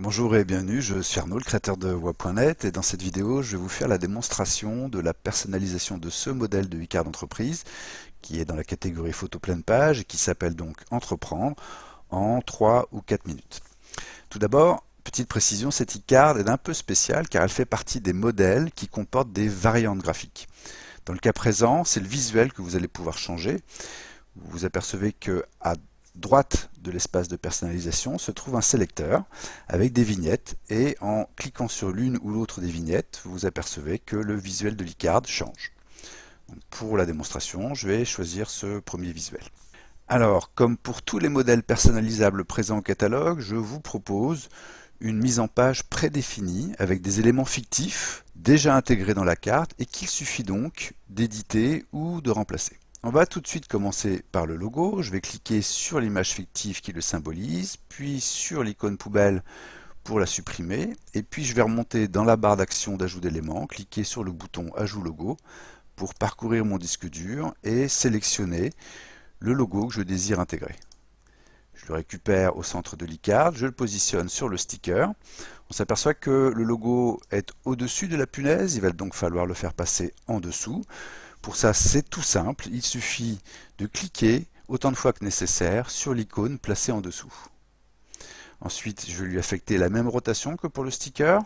Bonjour et bienvenue, je suis Arnaud, le créateur de WAP.net, et dans cette vidéo, je vais vous faire la démonstration de la personnalisation de ce modèle de e-card d'entreprise qui est dans la catégorie photo pleine page et qui s'appelle donc Entreprendre en 3 ou 4 minutes. Tout d'abord, petite précision, cette e-card est un peu spéciale car elle fait partie des modèles qui comportent des variantes graphiques. Dans le cas présent, c'est le visuel que vous allez pouvoir changer. Vous vous apercevez que à droite de l'espace de personnalisation se trouve un sélecteur avec des vignettes et en cliquant sur l'une ou l'autre des vignettes, vous vous apercevez que le visuel de l'e-card change. Donc pour la démonstration, je vais choisir ce premier visuel. Alors, comme pour tous les modèles personnalisables présents au catalogue, je vous propose une mise en page prédéfinie avec des éléments fictifs déjà intégrés dans la carte et qu'il suffit donc d'éditer ou de remplacer. On va tout de suite commencer par le logo. Je vais cliquer sur l'image fictive qui le symbolise, puis sur l'icône poubelle pour la supprimer, et puis je vais remonter dans la barre d'action d'ajout d'éléments, cliquer sur le bouton Ajout logo pour parcourir mon disque dur et sélectionner le logo que je désire intégrer. Je le récupère au centre de l'e-card, je le positionne sur le sticker. On s'aperçoit que le logo est au-dessus de la punaise, il va donc falloir le faire passer en dessous. Pour ça, c'est tout simple, il suffit de cliquer autant de fois que nécessaire sur l'icône placée en dessous. Ensuite, je vais lui affecter la même rotation que pour le sticker.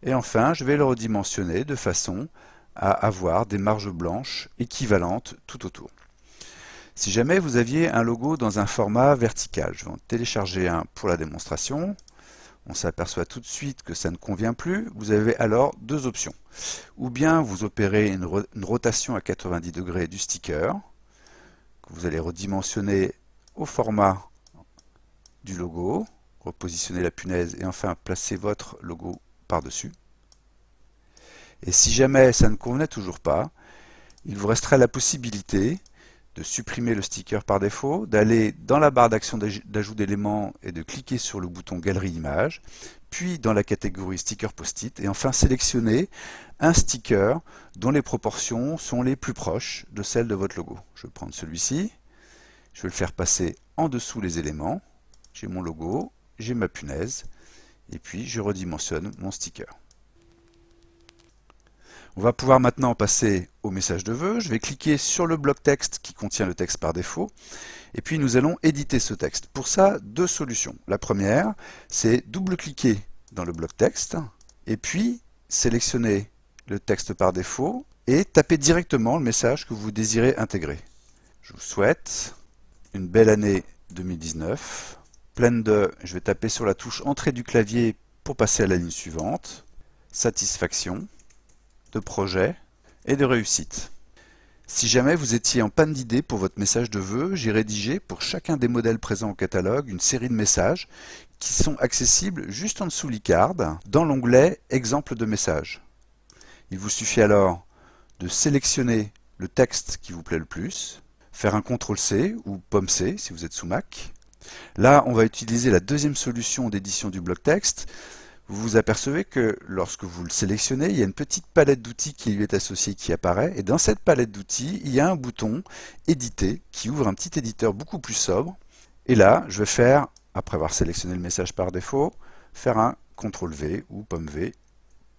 Et enfin, je vais le redimensionner de façon à avoir des marges blanches équivalentes tout autour. Si jamais vous aviez un logo dans un format vertical, je vais en télécharger un pour la démonstration. On s'aperçoit tout de suite que ça ne convient plus. Vous avez alors deux options. Ou bien vous opérez une rotation à 90 degrés du sticker, que vous allez redimensionner au format du logo, repositionner la punaise et enfin placer votre logo par-dessus. Et si jamais ça ne convenait toujours pas, il vous resterait la possibilité de supprimer le sticker par défaut, d'aller dans la barre d'action d'ajout d'éléments et de cliquer sur le bouton Galerie images, puis dans la catégorie Sticker Post-it, et enfin sélectionner un sticker dont les proportions sont les plus proches de celles de votre logo. Je vais prendre celui-ci, je vais le faire passer en dessous les éléments, j'ai mon logo, j'ai ma punaise, et puis je redimensionne mon sticker. On va pouvoir maintenant passer au message de vœux. Je vais cliquer sur le bloc texte qui contient le texte par défaut. Et puis nous allons éditer ce texte. Pour ça, deux solutions. La première, c'est double-cliquer dans le bloc texte et puis sélectionner le texte par défaut et taper directement le message que vous désirez intégrer. Je vous souhaite une belle année 2019. Pleine de, je vais taper sur la touche Entrée du clavier pour passer à la ligne suivante. Satisfaction, de projet et de réussite. Si jamais vous étiez en panne d'idées pour votre message de vœux, j'ai rédigé pour chacun des modèles présents au catalogue une série de messages qui sont accessibles juste en dessous l'e-card dans l'onglet Exemple de messages. Il vous suffit alors de sélectionner le texte qui vous plaît le plus, faire un CTRL-C ou Pomme-C si vous êtes sous Mac. Là, on va utiliser la deuxième solution d'édition du bloc texte. Vous vous apercevez que lorsque vous le sélectionnez, il y a une petite palette d'outils qui lui est associée qui apparaît. Et dans cette palette d'outils, il y a un bouton Éditer qui ouvre un petit éditeur beaucoup plus sobre. Et là, je vais faire, après avoir sélectionné le message par défaut, faire un CTRL-V ou Pomme-V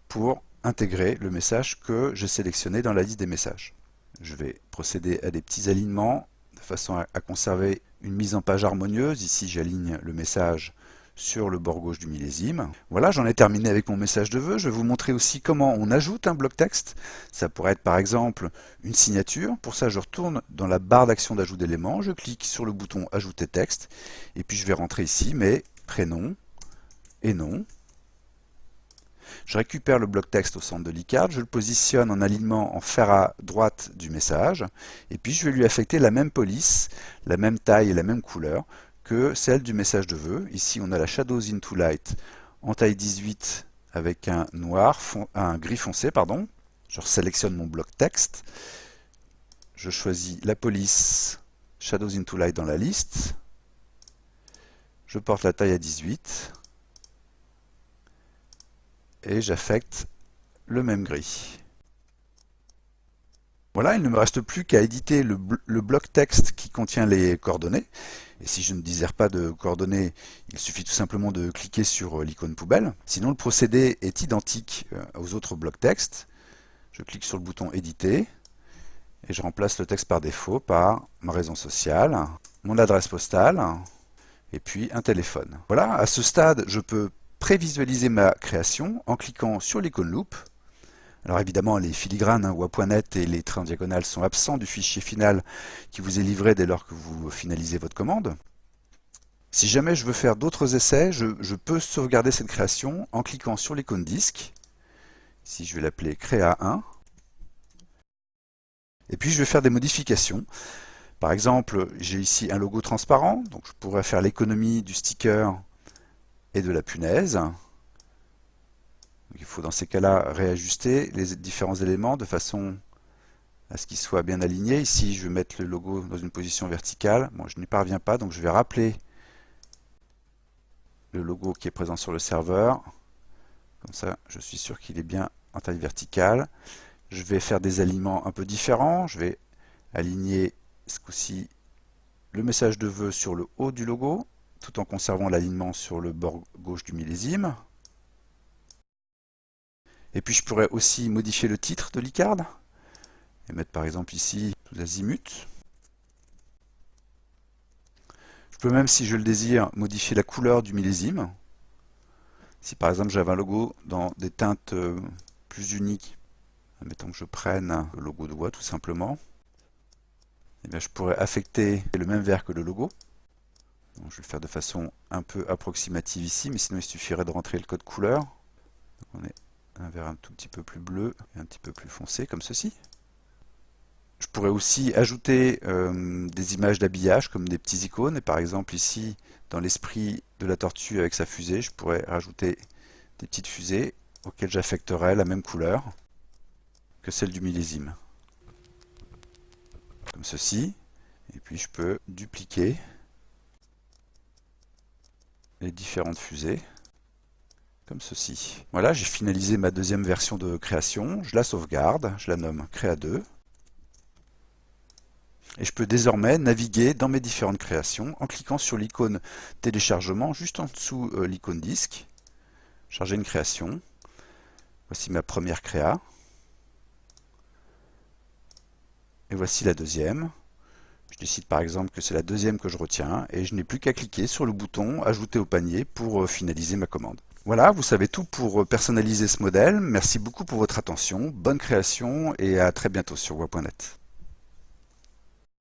pour intégrer le message que j'ai sélectionné dans la liste des messages. Je vais procéder à des petits alignements de façon à conserver une mise en page harmonieuse. Ici, j'aligne le message sur le bord gauche du millésime. Voilà, j'en ai terminé avec mon message de vœux. Je vais vous montrer aussi comment on ajoute un bloc texte. Ça pourrait être par exemple une signature. Pour ça, je retourne dans la barre d'action d'ajout d'éléments. Je clique sur le bouton Ajouter texte. Et puis je vais rentrer ici mes prénoms et noms. Je récupère le bloc texte au centre de l'e-card. Je le positionne en alignement en fer à droite du message. Et puis je vais lui affecter la même police, la même taille et la même couleur que celle du message de vœux. Ici, on a la Shadows into Light en taille 18 avec un gris foncé, pardon. Je sélectionne mon bloc texte. Je choisis la police Shadows into Light dans la liste. Je porte la taille à 18 et j'affecte le même gris. Voilà, il ne me reste plus qu'à éditer le bloc texte qui contient les coordonnées. Et si je ne désire pas de coordonnées, il suffit tout simplement de cliquer sur l'icône poubelle. Sinon, le procédé est identique aux autres blocs texte. Je clique sur le bouton éditer et je remplace le texte par défaut par ma raison sociale, mon adresse postale et puis un téléphone. Voilà, à ce stade, je peux prévisualiser ma création en cliquant sur l'icône loupe. Alors évidemment, les filigranes WA.net et les traits en diagonale sont absents du fichier final qui vous est livré dès lors que vous finalisez votre commande. Si jamais je veux faire d'autres essais, je peux sauvegarder cette création en cliquant sur l'icône disque. Ici, je vais l'appeler Créa 1. Et puis, je vais faire des modifications. Par exemple, j'ai ici un logo transparent, donc je pourrais faire l'économie du sticker et de la punaise. Il faut dans ces cas-là réajuster les différents éléments de façon à ce qu'ils soient bien alignés. Ici, je vais mettre le logo dans une position verticale. Bon, je n'y parviens pas, donc je vais rappeler le logo qui est présent sur le serveur. Comme ça, je suis sûr qu'il est bien en taille verticale. Je vais faire des alignements un peu différents. Je vais aligner ce coup-ci le message de vœux sur le haut du logo, tout en conservant l'alignement sur le bord gauche du millésime. Et puis je pourrais aussi modifier le titre de l'e-card et mettre par exemple ici tous azimuts. Je peux même, si je le désire, modifier la couleur du millésime. Si par exemple j'avais un logo dans des teintes plus uniques, admettons que je prenne le logo de WA tout simplement, et bien je pourrais affecter le même vert que le logo. Donc, je vais le faire de façon un peu approximative ici, mais sinon il suffirait de rentrer le code couleur. Donc, on est un vert un tout petit peu plus bleu et un petit peu plus foncé, comme ceci. Je pourrais aussi ajouter des images d'habillage, comme des petits icônes. Et par exemple ici, dans l'esprit de la tortue avec sa fusée, je pourrais rajouter des petites fusées auxquelles j'affecterais la même couleur que celle du millésime. Comme ceci. Et puis je peux dupliquer les différentes fusées. Comme ceci. Voilà, j'ai finalisé ma deuxième version de création. Je la sauvegarde, je la nomme Créa 2. Et je peux désormais naviguer dans mes différentes créations en cliquant sur l'icône téléchargement juste en dessous l'icône disque. Charger une création. Voici ma première créa. Et voici la deuxième. Je décide par exemple que c'est la deuxième que je retiens et je n'ai plus qu'à cliquer sur le bouton ajouter au panier pour finaliser ma commande. Voilà, vous savez tout pour personnaliser ce modèle. Merci beaucoup pour votre attention, bonne création et à très bientôt sur WA.net.